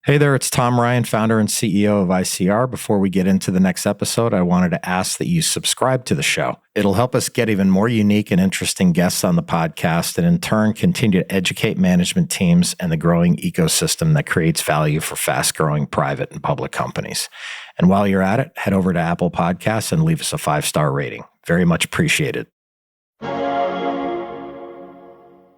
Hey there, it's Tom Ryan, founder and CEO of ICR. Before we get into the next episode, I wanted to ask that you subscribe to the show. It'll help us get even more unique and interesting guests on the podcast and in turn continue to educate management teams and the growing ecosystem that creates value for fast-growing private and public companies. And while you're at it, head over to Apple Podcasts and leave us a 5-star rating. Very much appreciated.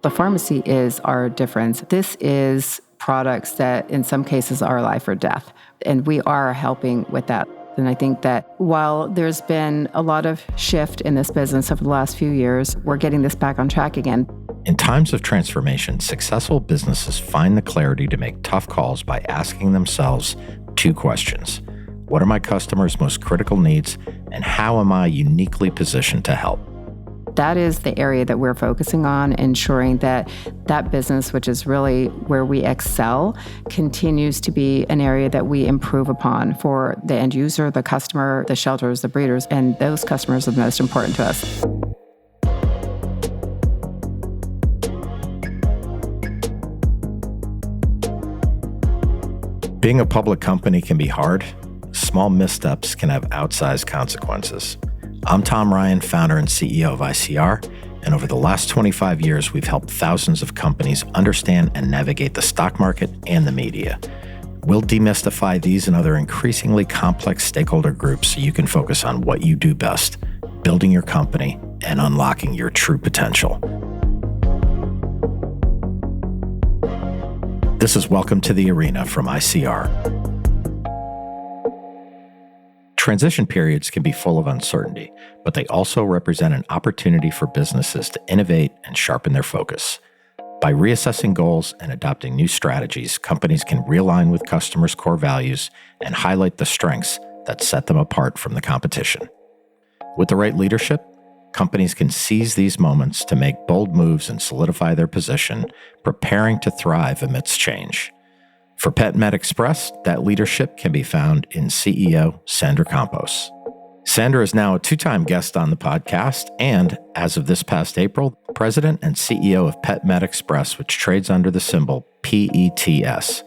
The pharmacy is our difference. This is products that in some cases are life or death, and we are helping with that. And I think that while there's been a lot of shift in this business over the last few years, we're getting this back on track again. In times of transformation, successful businesses find the clarity to make tough calls by asking themselves 2 questions. What are my customers' most critical needs, and how am I uniquely positioned to help? That is the area that we're focusing on, ensuring that that business, which is really where we excel, continues to be an area that we improve upon for the end user, the customer, the shelters, the breeders, and those customers are the most important to us. Being a public company can be hard. Small missteps can have outsized consequences. I'm Tom Ryan, founder and CEO of ICR, and over the last 25 years, we've helped thousands of companies understand and navigate the stock market and the media. We'll demystify these and other increasingly complex stakeholder groups so you can focus on what you do best, building your company and unlocking your true potential. This is Welcome to the Arena from ICR. Transition periods can be full of uncertainty, but they also represent an opportunity for businesses to innovate and sharpen their focus. By reassessing goals and adopting new strategies, companies can realign with customers' core values and highlight the strengths that set them apart from the competition. With the right leadership, companies can seize these moments to make bold moves and solidify their position, preparing to thrive amidst change. For PedMed Express, that leadership can be found in CEO Sandra Campos. Sandra is now a 2-time guest on the podcast and, as of this past April, president and CEO of PedMed Express, which trades under the symbol PETS.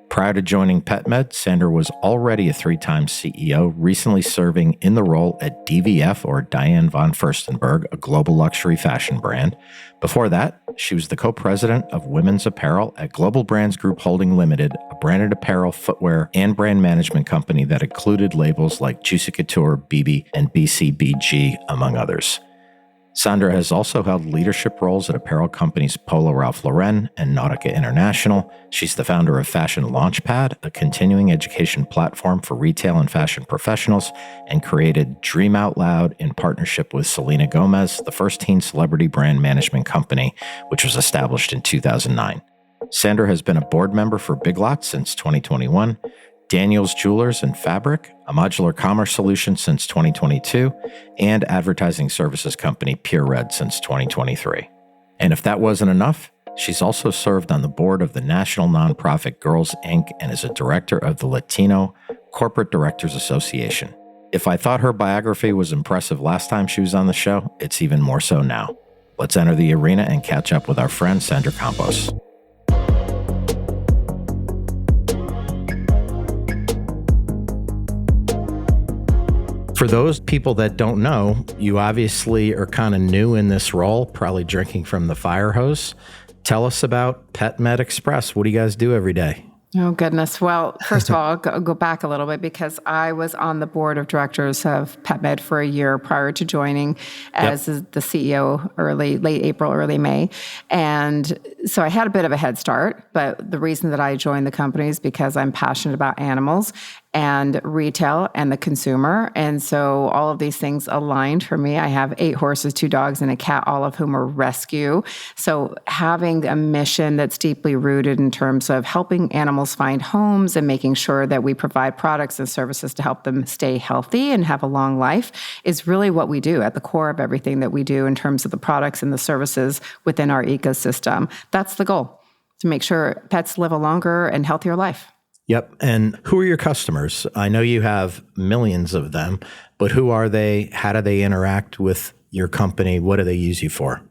Prior to joining PetMeds, Sandra was already a 3-time CEO, recently serving in the role at DVF, or Diane von Furstenberg, a global luxury fashion brand. Before that, she was the co-president of women's apparel at Global Brands Group Holding Limited, a branded apparel, footwear, and brand management company that included labels like Juicy Couture, Bebe, and BCBG, among others. Sandra has also held leadership roles at apparel companies Polo, Ralph Lauren, and Nautica International. She's the founder of Fashion Launchpad, a continuing education platform for retail and fashion professionals, and created Dream Out Loud in partnership with Selena Gomez, the first teen celebrity brand management company, which was established in 2009. Sandra has been a board member for Big Lots since 2021, Daniel's Jewelers and Fabric, a modular commerce solution since 2022, and advertising services company Pure Red since 2023. And if that wasn't enough, she's also served on the board of the national nonprofit Girls Inc. and is a director of the Latino Corporate Directors Association. If I thought her biography was impressive last time she was on the show, it's even more so now. Let's enter the arena and catch up with our friend Sandra Campos. For those people that don't know, you obviously are kind of new in this role, probably drinking from the fire hose. Tell us about PedMed Express. What do you guys do every day? Oh, goodness. Well, first of all, I'll go back a little bit because I was on the board of directors of PetMed for a year prior to joining as the CEO late April, early May. And so I had a bit of a head start, but the reason that I joined the company is because I'm passionate about animals and retail and the consumer. And so all of these things aligned for me. I have 8 horses, 2 dogs, and a cat, all of whom are rescue. So having a mission that's deeply rooted in terms of helping animals find homes and making sure that we provide products and services to help them stay healthy and have a long life is really what we do at the core of everything that we do in terms of the products and the services within our ecosystem. That's the goal, to make sure pets live a longer and healthier life. Yep. And who are your customers? I know you have millions of them, but who are they? How do they interact with your company? What do they use you for?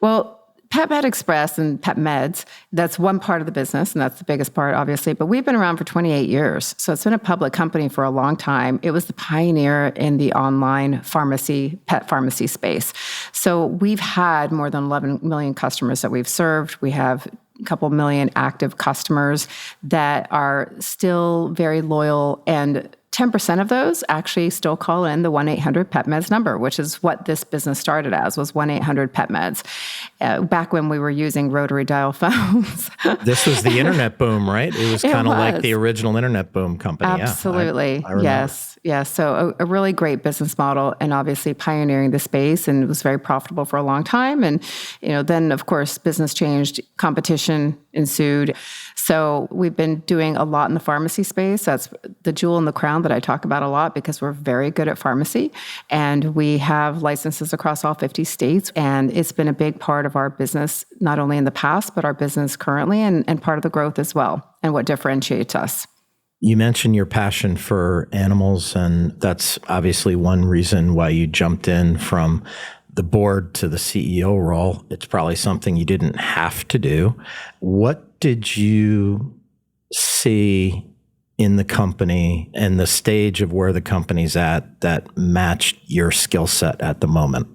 Well, PedMed Express and PetMeds, that's one part of the business, and that's the biggest part, obviously. But we've been around for 28 years. So it's been a public company for a long time. It was the pioneer in the online pharmacy, pet pharmacy space. So we've had more than 11 million customers that we've served. We have a couple million active customers that are still very loyal, and 10% of those actually still call in the 1-800-PetMeds number, which is what this business started as, was 1-800-PetMeds. Back when we were using rotary dial phones. This was the internet boom, right? It was kind of like the original internet boom company. Absolutely. Yeah, I remember. Yes. So a really great business model, and obviously pioneering the space, and it was very profitable for a long time. And, then of course, business changed, competition ensued. So we've been doing a lot in the pharmacy space. That's the jewel in the crown that I talk about a lot, because we're very good at pharmacy, and we have licenses across all 50 states. And it's been a big part of our business, not only in the past, but our business currently, and part of the growth as well, and what differentiates us. You mentioned your passion for animals, and that's obviously one reason why you jumped in from the board to the CEO role. It's probably something you didn't have to do. What did you see in the company and the stage of where the company's at that matched your skill set at the moment?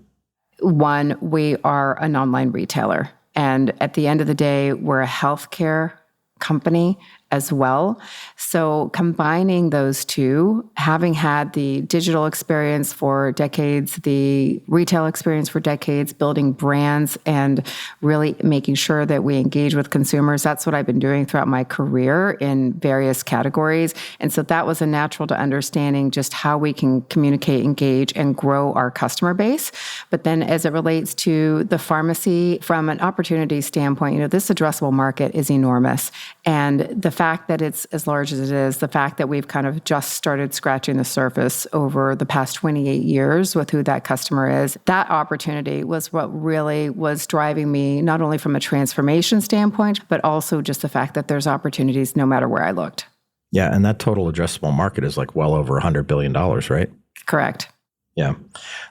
One, we are an online retailer. And at the end of the day, we're a healthcare company as well. So combining those two, having had the digital experience for decades, the retail experience for decades, building brands and really making sure that we engage with consumers, that's what I've been doing throughout my career in various categories. And so that was a natural to understanding just how we can communicate, engage, and grow our customer base. But then as it relates to the pharmacy, from an opportunity standpoint, this addressable market is enormous. And the fact that it's as large as it is, the fact that we've kind of just started scratching the surface over the past 28 years with who that customer is, that opportunity was what really was driving me, not only from a transformation standpoint, but also just the fact that there's opportunities no matter where I looked. Yeah, and that total addressable market is like well over $100 billion, right? Correct. Yeah.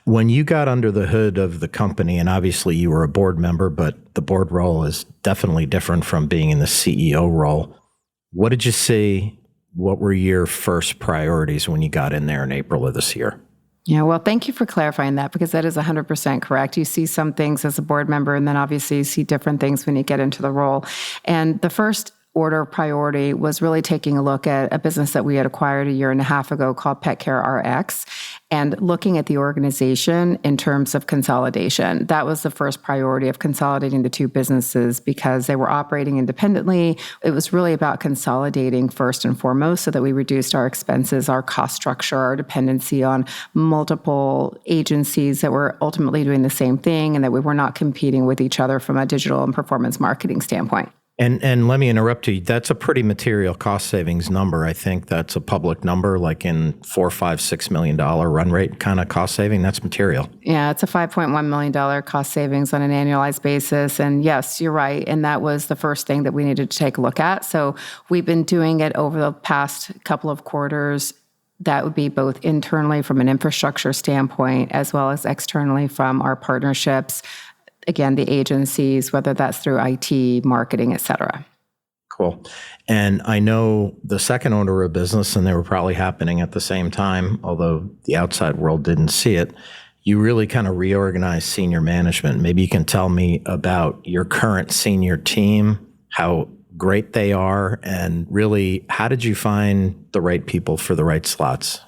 When you got under the hood of the company, and obviously you were a board member, but the board role is definitely different from being in the CEO role. What did you see? What were your first priorities when you got in there in April of this year? Yeah, well, thank you for clarifying that, because that is 100% correct. You see some things as a board member, and then obviously you see different things when you get into the role. And the first order of priority was really taking a look at a business that we had acquired 1.5 years ago called Pet Care RX, and looking at the organization in terms of consolidation. That was the first priority, of consolidating the two businesses, because they were operating independently. It was really about consolidating first and foremost, so that we reduced our expenses, our cost structure, our dependency on multiple agencies that were ultimately doing the same thing, and that we were not competing with each other from a digital and performance marketing standpoint. And let me interrupt you. That's a pretty material cost savings number. I think that's a public number, like in $4, $5, $6 million run rate kind of cost saving. That's material. Yeah, it's a $5.1 million cost savings on an annualized basis. And yes, you're right. And that was the first thing that we needed to take a look at. So we've been doing it over the past couple of quarters. That would be both internally from an infrastructure standpoint, as well as externally from our partnerships. Again, the agencies, whether that's through IT, marketing, et cetera. Cool. And I know the second order of business, and they were probably happening at the same time, although the outside world didn't see it. You really kind of reorganized senior management. Maybe you can tell me about your current senior team, how great they are, and really, how did you find the right people for the right slots?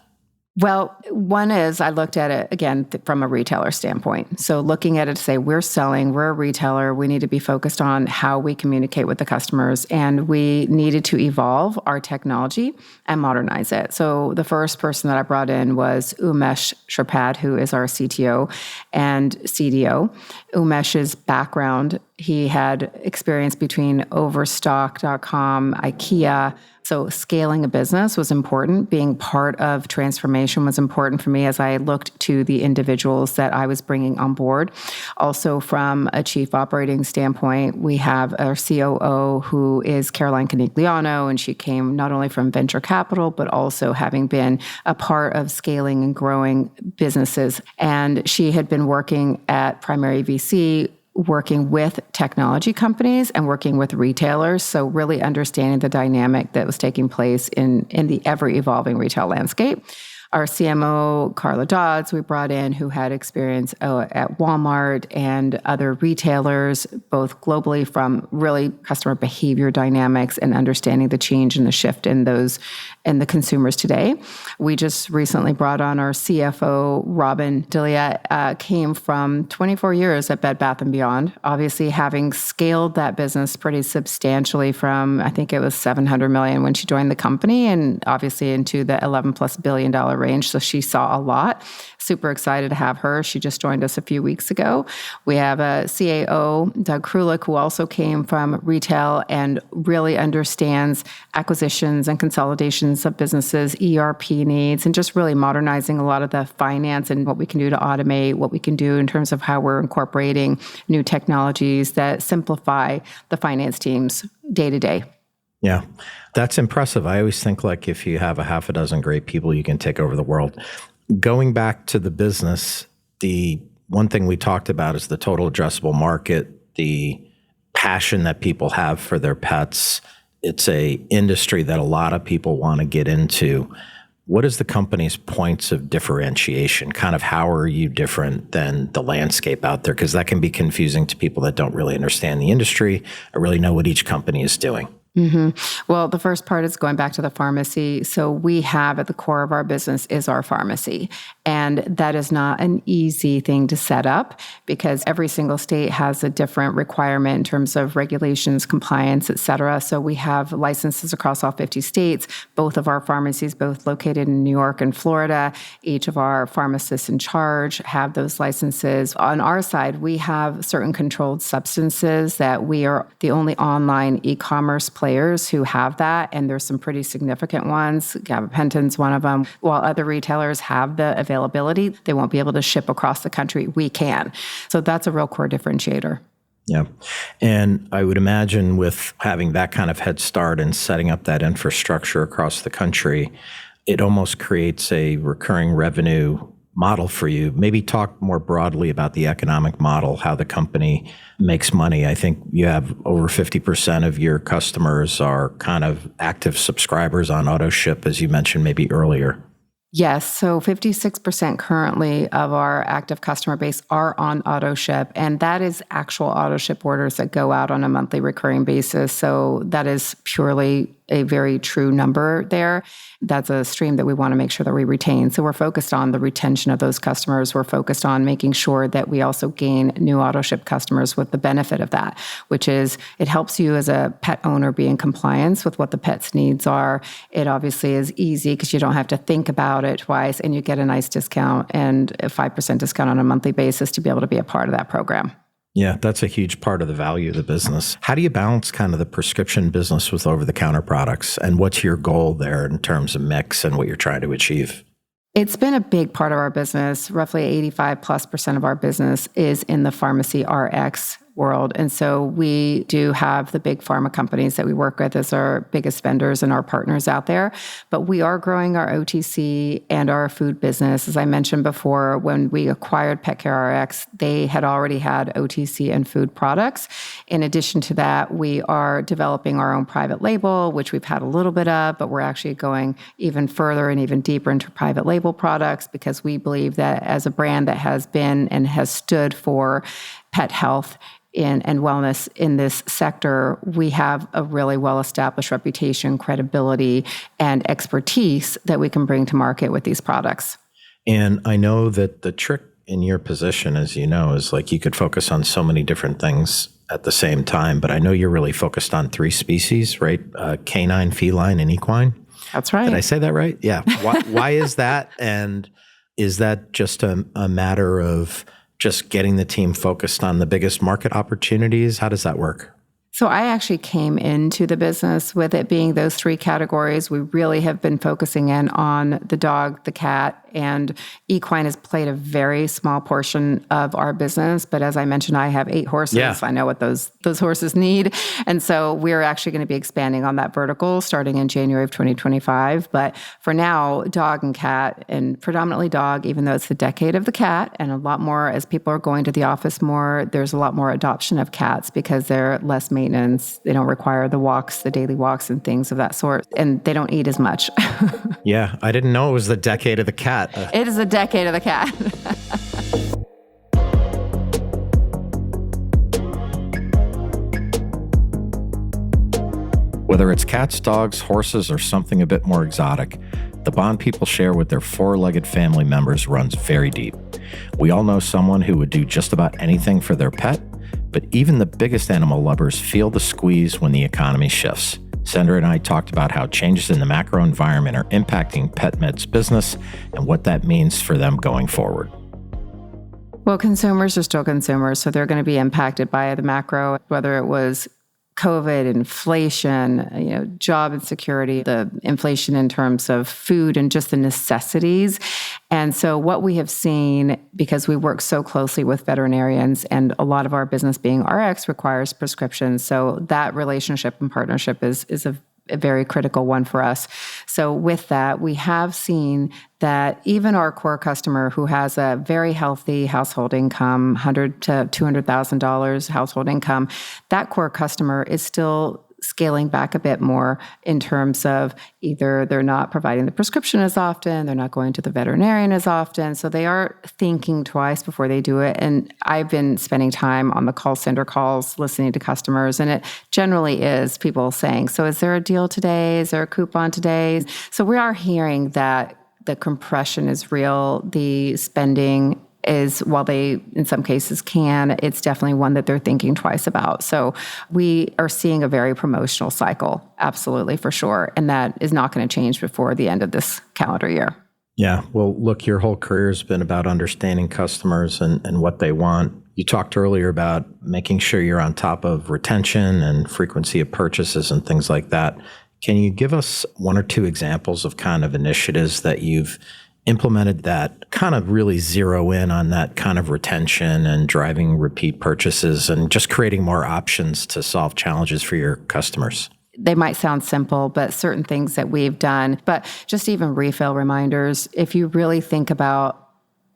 Well, one is I looked at it, again, from a retailer standpoint. So looking at it to say, we're a retailer, we need to be focused on how we communicate with the customers, and we needed to evolve our technology and modernize it. So the first person that I brought in was Umesh Shripad, who is our CTO and CDO. Umesh's background, he had experience between Overstock.com, IKEA. So scaling a business was important. Being part of transformation was important for me as I looked to the individuals that I was bringing on board. Also, from a chief operating standpoint, we have our COO, who is Caroline Canigliano, and she came not only from venture capital, but also having been a part of scaling and growing businesses. And she had been working at Primary VC working with technology companies and working with retailers. So really understanding the dynamic that was taking place in the ever-evolving retail landscape. Our CMO, Carla Dodds, we brought in, who had experience at Walmart and other retailers, both globally, from really customer behavior dynamics and understanding the change and the shift in those and the consumers today. We just recently brought on our CFO, Robin Dillia, came from 24 years at Bed Bath & Beyond, obviously having scaled that business pretty substantially from, I think it was $700 million when she joined the company, and obviously into the $11+ billion range. So she saw a lot. Super excited to have her. She just joined us a few weeks ago. We have a CAO, Doug Krulik, who also came from retail and really understands acquisitions and consolidations of businesses, ERP needs, and just really modernizing a lot of the finance and what we can do to automate, what we can do in terms of how we're incorporating new technologies that simplify the finance teams day to day. Yeah, that's impressive. I always think like if you have a half a dozen great people, you can take over the world. Going back to the business, the one thing we talked about is the total addressable market, the passion that people have for their pets. It's a industry that a lot of people want to get into. What is the company's points of differentiation? Kind of how are you different than the landscape out there? Because that can be confusing to people that don't really understand the industry or really know what each company is doing. Mm-hmm. Well, the first part is going back to the pharmacy. So we have at the core of our business is our pharmacy. And that is not an easy thing to set up because every single state has a different requirement in terms of regulations, compliance, et cetera. So we have licenses across all 50 states, both of our pharmacies, both located in New York and Florida. Each of our pharmacists in charge have those licenses. On our side, we have certain controlled substances that we are the only online e-commerce players who have that, and there's some pretty significant ones. Gabapentin's one of them. While other retailers have the availability, they won't be able to ship across the country. We can. So that's a real core differentiator. Yeah. And I would imagine with having that kind of head start and setting up that infrastructure across the country, it almost creates a recurring revenue model for you. Maybe talk more broadly about the economic model, how the company makes money. I think you have over 50% of your customers are kind of active subscribers on auto ship, as you mentioned maybe earlier. Yes. So 56% currently of our active customer base are on auto ship, and that is actual auto ship orders that go out on a monthly recurring basis. So that is purely a very true number there. That's a stream that we want to make sure that we retain. So we're focused on the retention of those customers. We're focused on making sure that we also gain new auto ship customers with the benefit of that, which is it helps you as a pet owner be in compliance with what the pet's needs are. It obviously is easy because you don't have to think about it twice, and you get a nice discount and a 5% discount on a monthly basis to be able to be a part of that program. Yeah, that's a huge part of the value of the business. How do you balance kind of the prescription business with over-the-counter products? And what's your goal there in terms of mix and what you're trying to achieve? It's been a big part of our business. Roughly 85+% of our business is in the pharmacy RX world. And so we do have the big pharma companies that we work with as our biggest vendors and our partners out there. But we are growing our OTC and our food business. As I mentioned before, when we acquired PetCare RX, they had already had OTC and food products. In addition to that, we are developing our own private label, which we've had a little bit of, but we're actually going even further and even deeper into private label products because we believe that as a brand that has been and has stood for pet health and wellness in this sector, we have a really well-established reputation, credibility, and expertise that we can bring to market with these products. And I know that the trick in your position, as you know, is like you could focus on so many different things at the same time, but I know you're really focused on 3 species, right? Canine, feline, and equine. That's right. Did I say that right? Yeah. Why is that? And is that just a matter of just getting the team focused on the biggest market opportunities? How does that work? So I actually came into the business with it being those three categories. We really have been focusing in on the dog, the cat, and equine has played a very small portion of our business. But as I mentioned, I have 8 horses. Yeah. I know what those horses need. And so we're actually going to be expanding on that vertical starting in January of 2025. But for now, dog and cat, and predominantly dog, even though it's the decade of the cat, and a lot more as people are going to the office more, there's a lot more adoption of cats because they're less maintenance. They don't require the walks, the daily walks and things of that sort. And they don't eat as much. Yeah, I didn't know it was the decade of the cat. It is a decade of the cat. Whether it's cats, dogs, horses, or something a bit more exotic, the bond people share with their 4-legged family members runs very deep. We all know someone who would do just about anything for their pet, but even the biggest animal lovers feel the squeeze when the economy shifts. Sandra and I talked about how changes in the macro environment are impacting PetMeds' business and what that means for them going forward. Well, consumers are still consumers, so they're going to be impacted by the macro, whether it was COVID, inflation, job insecurity, the inflation in terms of food and just the necessities. And so what we have seen, because we work so closely with veterinarians and a lot of our business being RX requires prescriptions. So that relationship and partnership is a very critical one for us. So with that, we have seen that even our core customer who has a very healthy household income, $100,000 to $200,000 household income, that core customer is still scaling back a bit more in terms of either they're not providing the prescription as often, they're not going to the veterinarian as often. So they are thinking twice before they do it. And I've been spending time on the call center calls, listening to customers, and it generally is people saying, so is there a deal today? Is there a coupon today? So we are hearing that the compression is real, the spending is, while they in some cases can, it's definitely one that they're thinking twice about. So we are seeing a very promotional cycle, absolutely, for sure. And that is not going to change before the end of this calendar year. Yeah. Well, look, your whole career has been about understanding customers and what they want. You talked earlier about making sure you're on top of retention and frequency of purchases and things like that. Can you give us 1 or 2 examples of kind of initiatives that you've implemented that kind of really zero in on that kind of retention and driving repeat purchases and just creating more options to solve challenges for your customers? They might sound simple, but certain things that we've done, but just even refill reminders, if you really think about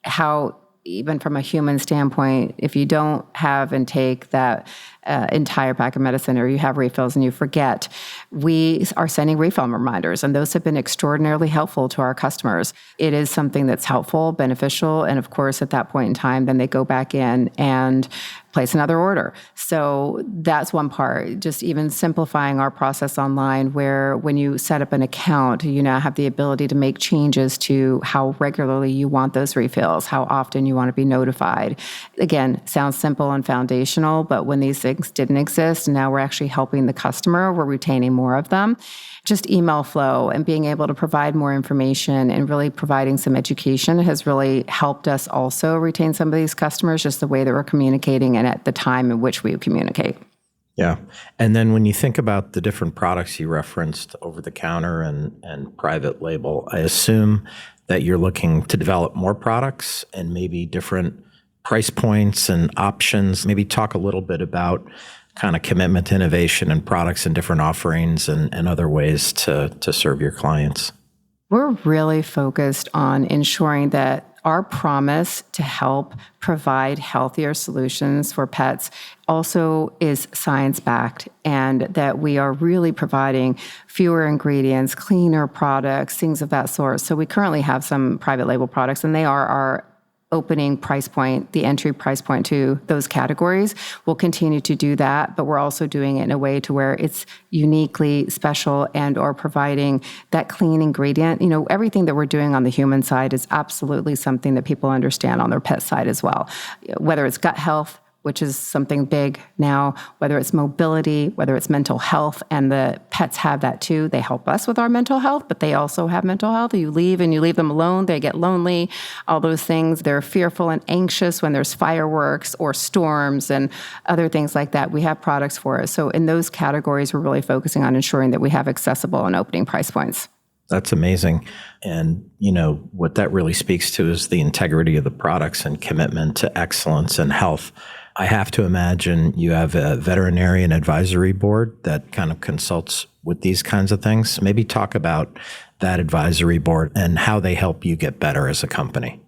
how, even from a human standpoint, if you don't have and take that entire pack of medicine or you have refills and you forget, we are sending refill reminders, and those have been extraordinarily helpful to our customers. It is something that's helpful, beneficial, and of course, at that point in time, then they go back in and place another order. So that's one part, just even simplifying our process online, where when you set up an account, you now have the ability to make changes to how regularly you want those refills, how often you want to be notified. Again, sounds simple and foundational, but when these things didn't exist, now we're actually helping the customer, we're retaining more of them. Just email flow and being able to provide more information and really providing some education has really helped us also retain some of these customers, just the way that we're communicating and at the time in which we communicate. Yeah. And then when you think about the different products you referenced, over the counter and private label, I assume that you're looking to develop more products and maybe different price points and options. Maybe talk a little bit about kind of commitment to innovation and products and different offerings and other ways to serve your clients. We're really focused on ensuring that our promise to help provide healthier solutions for pets also is science-backed, and that we are really providing fewer ingredients, cleaner products, things of that sort. So we currently have some private label products, and they are our opening price point, the entry price point to those categories. We'll continue to do that, but we're also doing it in a way to where it's uniquely special and or providing that clean ingredient. Everything that we're doing on the human side is absolutely something that people understand on their pet side as well. Whether it's gut health, which is something big now, whether it's mobility, whether it's mental health, and the pets have that too. They help us with our mental health, but they also have mental health. You leave and you leave them alone, they get lonely, all those things. They're fearful and anxious when there's fireworks or storms and other things like that. We have products for it. So in those categories, we're really focusing on ensuring that we have accessible and opening price points. That's amazing. And, what that really speaks to is the integrity of the products and commitment to excellence and health. I have to imagine you have a veterinarian advisory board that kind of consults with these kinds of things. Maybe talk about that advisory board and how they help you get better as a company.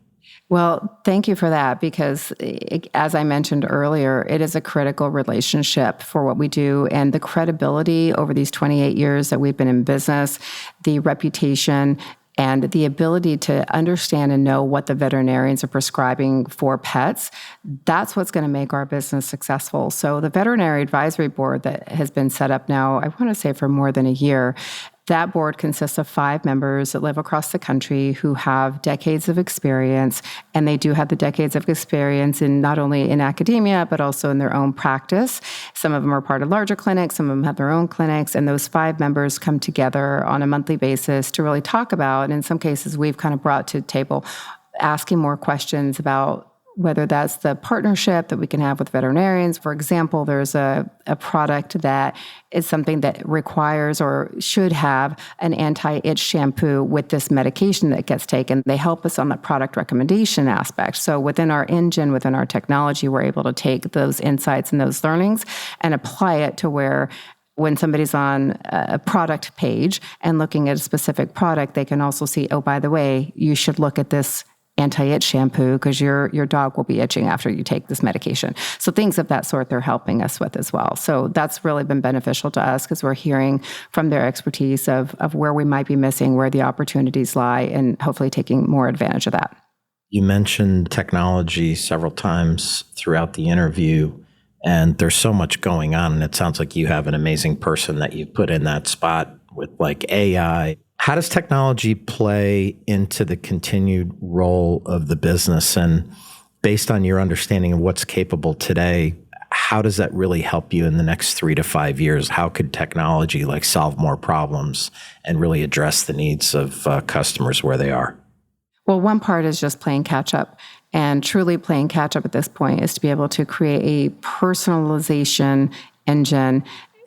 Well, thank you for that, because as I mentioned earlier, it is a critical relationship for what we do, and the credibility over these 28 years that we've been in business, the reputation, and the ability to understand and know what the veterinarians are prescribing for pets, that's what's going to make our business successful. So the Veterinary Advisory Board that has been set up now, I want to say for more than a year, that board consists of 5 members that live across the country who have decades of experience, and they do have the decades of experience in not only in academia, but also in their own practice. Some of them are part of larger clinics, some of them have their own clinics, and those 5 members come together on a monthly basis to really talk about, and in some cases we've kind of brought to the table asking more questions about whether that's the partnership that we can have with veterinarians. For example, there's a product that is something that requires or should have an anti-itch shampoo with this medication that gets taken. They help us on the product recommendation aspect. So within our engine, within our technology, we're able to take those insights and those learnings and apply it to where when somebody's on a product page and looking at a specific product, they can also see, oh, by the way, you should look at this anti-itch shampoo because your dog will be itching after you take this medication. So things of that sort they're helping us with as well. So that's really been beneficial to us because we're hearing from their expertise of where we might be missing, where the opportunities lie, and hopefully taking more advantage of that. You mentioned technology several times throughout the interview, and there's so much going on, and it sounds like you have an amazing person that you put in that spot with like AI. How does technology play into the continued role of the business? And based on your understanding of what's capable today, how does that really help you in the next 3 to 5 years? How could technology solve more problems and really address the needs of customers where they are? Well, one part is just playing catch up. And truly playing catch up at this point is to be able to create a personalization engine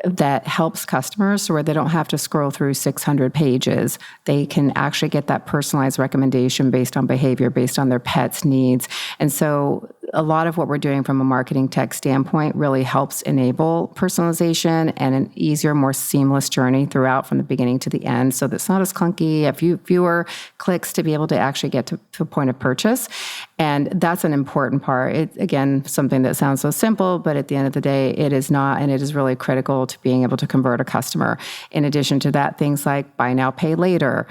that helps customers so where they don't have to scroll through 600 pages. They can actually get that personalized recommendation based on behavior, based on their pet's needs. And so a lot of what we're doing from a marketing tech standpoint really helps enable personalization and an easier, more seamless journey throughout from the beginning to the end. So that's not as clunky, a fewer clicks to be able to actually get to a point of purchase. And that's an important part. It, again, something that sounds so simple, but at the end of the day, it is not, and it is really critical to being able to convert a customer. In addition to that, things like buy now, pay later.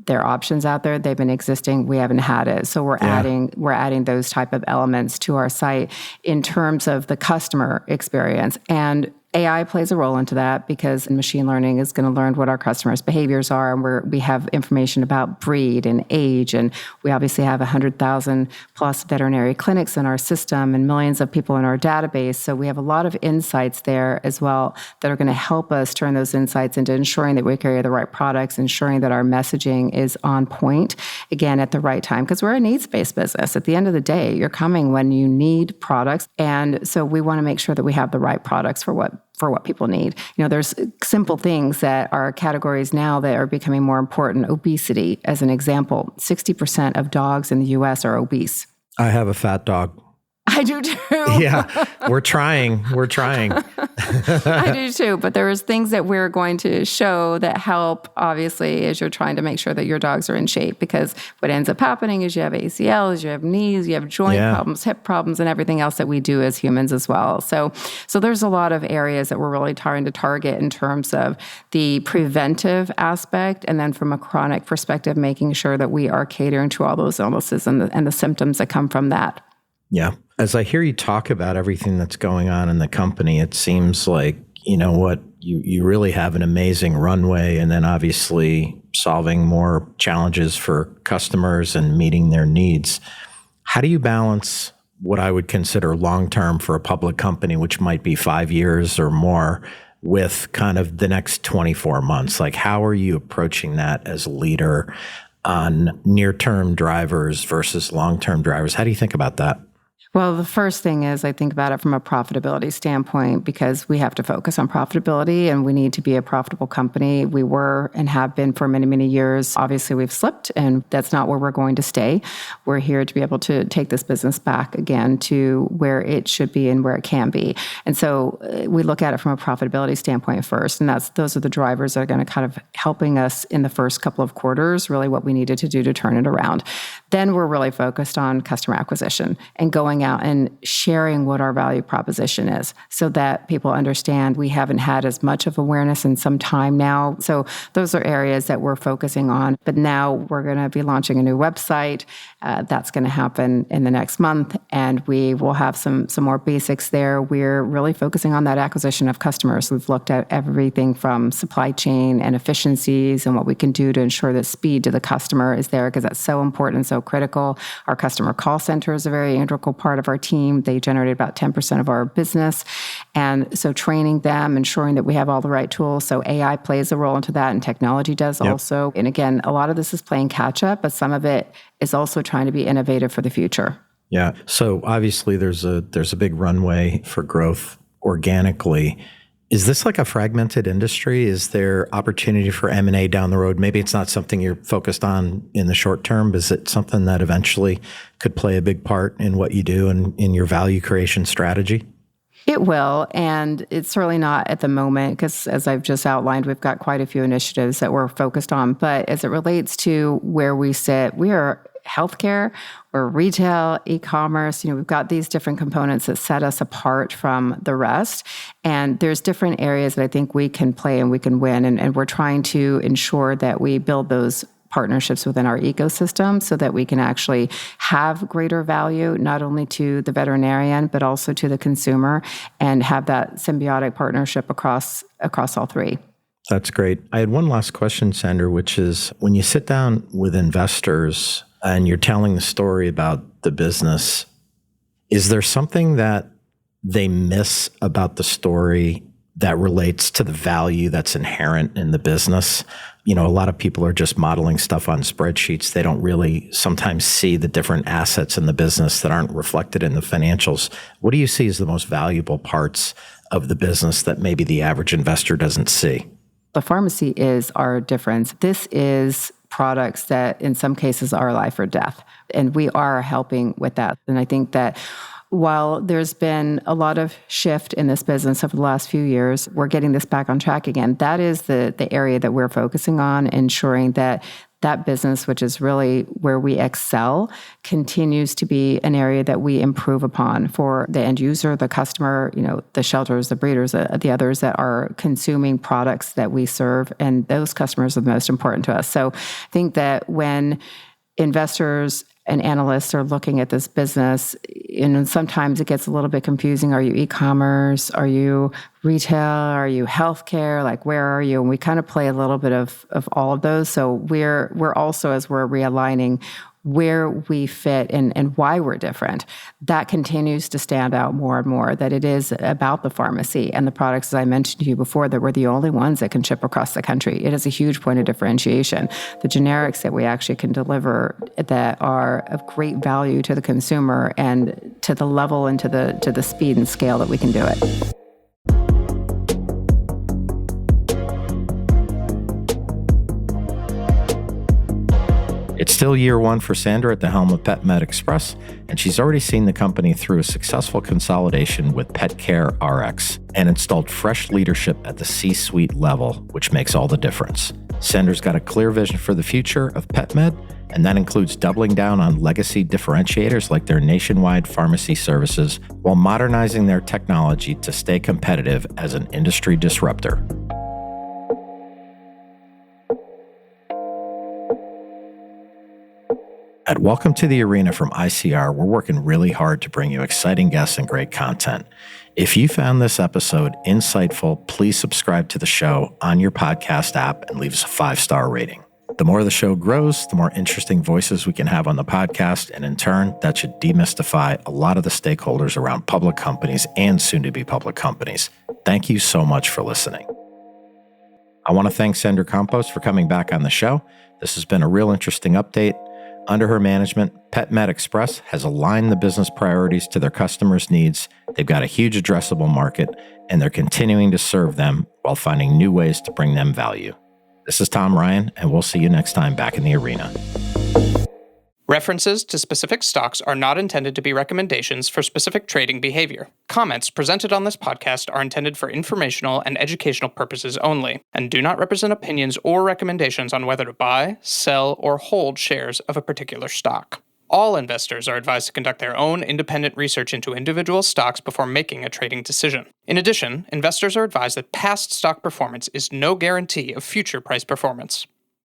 There are options out there. They've been existing. We haven't had it. So we're adding those type of elements to our site in terms of the customer experience. And AI plays a role into that because machine learning is going to learn what our customers' behaviors are, and we have information about breed and age, and we obviously have 100,000 plus veterinary clinics in our system and millions of people in our database. So we have a lot of insights there as well that are going to help us turn those insights into ensuring that we carry the right products, ensuring that our messaging is on point, again, at the right time, because we're a needs-based business. At the end of the day, you're coming when you need products, and so we want to make sure that we have the right products for what people need. There's simple things that are categories now that are becoming more important. Obesity, as an example. 60% of dogs in the U.S. are obese. I have a fat dog. I do too. Yeah, we're trying. I do too. But there's things that we're going to show that help, obviously, as you're trying to make sure that your dogs are in shape. Because what ends up happening is you have ACLs, you have knees, you have joint problems, hip problems, and everything else that we do as humans as well. So there's a lot of areas that we're really trying to target in terms of the preventive aspect, and then from a chronic perspective, making sure that we are catering to all those illnesses and the symptoms that come from that. Yeah. As I hear you talk about everything that's going on in the company, it seems like, you really have an amazing runway, and then obviously solving more challenges for customers and meeting their needs. How do you balance what I would consider long-term for a public company, which might be 5 years or more, with kind of the next 24 months? Like, how are you approaching that as a leader on near-term drivers versus long-term drivers? How do you think about that? Well, the first thing is I think about it from a profitability standpoint, because we have to focus on profitability and we need to be a profitable company. We were and have been for many, many years. Obviously, we've slipped, and that's not where we're going to stay. We're here to be able to take this business back again to where it should be and where it can be. And so we look at it from a profitability standpoint first, and those are the drivers that are going to kind of helping us in the first couple of quarters, really what we needed to do to turn it around. Then we're really focused on customer acquisition and going out and sharing what our value proposition is so that people understand. We haven't had as much of awareness in some time now. So those are areas that we're focusing on. But now we're going to be launching a new website. That's going to happen in the next month, and we will have some more basics there. We're really focusing on that acquisition of customers. We've looked at everything from supply chain and efficiencies and what we can do to ensure that speed to the customer is there, because that's so important and so critical. Our customer call center is a very integral part of our team. They generate about 10% of our business. And so training them, ensuring that we have all the right tools. So AI plays a role into that, and technology does also. And again, a lot of this is playing catch up, but some of it is also trying to be innovative for the future. Yeah. So obviously there's a big runway for growth organically. Is this like a fragmented industry? Is there opportunity for M&A down the road? Maybe it's not something you're focused on in the short term, but is it something that eventually could play a big part in what you do and in your value creation strategy? It will, and it's certainly not at the moment because, as I've just outlined, we've got quite a few initiatives that we're focused on. But as it relates to where we sit, we are healthcare or retail, e-commerce. We've got these different components that set us apart from the rest. And there's different areas that I think we can play and we can win. And we're trying to ensure that we build those partnerships within our ecosystem so that we can actually have greater value, not only to the veterinarian, but also to the consumer, and have that symbiotic partnership across all three. That's great. I had one last question, Sandra, which is when you sit down with investors and you're telling the story about the business, is there something that they miss about the story that relates to the value that's inherent in the business? A lot of people are just modeling stuff on spreadsheets. They don't really sometimes see the different assets in the business that aren't reflected in the financials. What do you see as the most valuable parts of the business that maybe the average investor doesn't see? The pharmacy is our difference. This is products that in some cases are life or death, and we are helping with that. And I think that while there's been a lot of shift in this business over the last few years, we're getting this back on track again. That is the area that we're focusing on, ensuring that that business, which is really where we excel, continues to be an area that we improve upon for the end user, the customer, the shelters, the breeders, the others that are consuming products that we serve. And those customers are the most important to us. So I think that when investors and analysts are looking at this business, and sometimes it gets a little bit confusing. Are you e-commerce? Are you retail? Are you healthcare? Like, where are you? And we kind of play a little bit of all of those. So we're also, as we're realigning where we fit and why we're different, that continues to stand out more and more, that it is about the pharmacy and the products, as I mentioned to you before, that we're the only ones that can ship across the country. It is a huge point of differentiation. The generics that we actually can deliver that are of great value to the consumer and to the level and to the speed and scale that we can do it. It's still year one for Sandra at the helm of PedMed Express, and she's already seen the company through a successful consolidation with Pet Care RX and installed fresh leadership at the C-suite level, which makes all the difference. Sandra's got a clear vision for the future of PetMed, and that includes doubling down on legacy differentiators like their nationwide pharmacy services while modernizing their technology to stay competitive as an industry disruptor. At Welcome to the Arena from ICR, we're working really hard to bring you exciting guests and great content. If you found this episode insightful, please subscribe to the show on your podcast app and leave us a 5-star rating. The more the show grows, the more interesting voices we can have on the podcast, and in turn, that should demystify a lot of the stakeholders around public companies and soon-to-be public companies. Thank you so much for listening. I want to thank Sandra Campos for coming back on the show. This has been a real interesting update. Under her management, PedMed Express has aligned the business priorities to their customers' needs. They've got a huge addressable market, and they're continuing to serve them while finding new ways to bring them value. This is Tom Ryan, and we'll see you next time back in the arena. References to specific stocks are not intended to be recommendations for specific trading behavior. Comments presented on this podcast are intended for informational and educational purposes only, and do not represent opinions or recommendations on whether to buy, sell, or hold shares of a particular stock. All investors are advised to conduct their own independent research into individual stocks before making a trading decision. In addition, investors are advised that past stock performance is no guarantee of future price performance.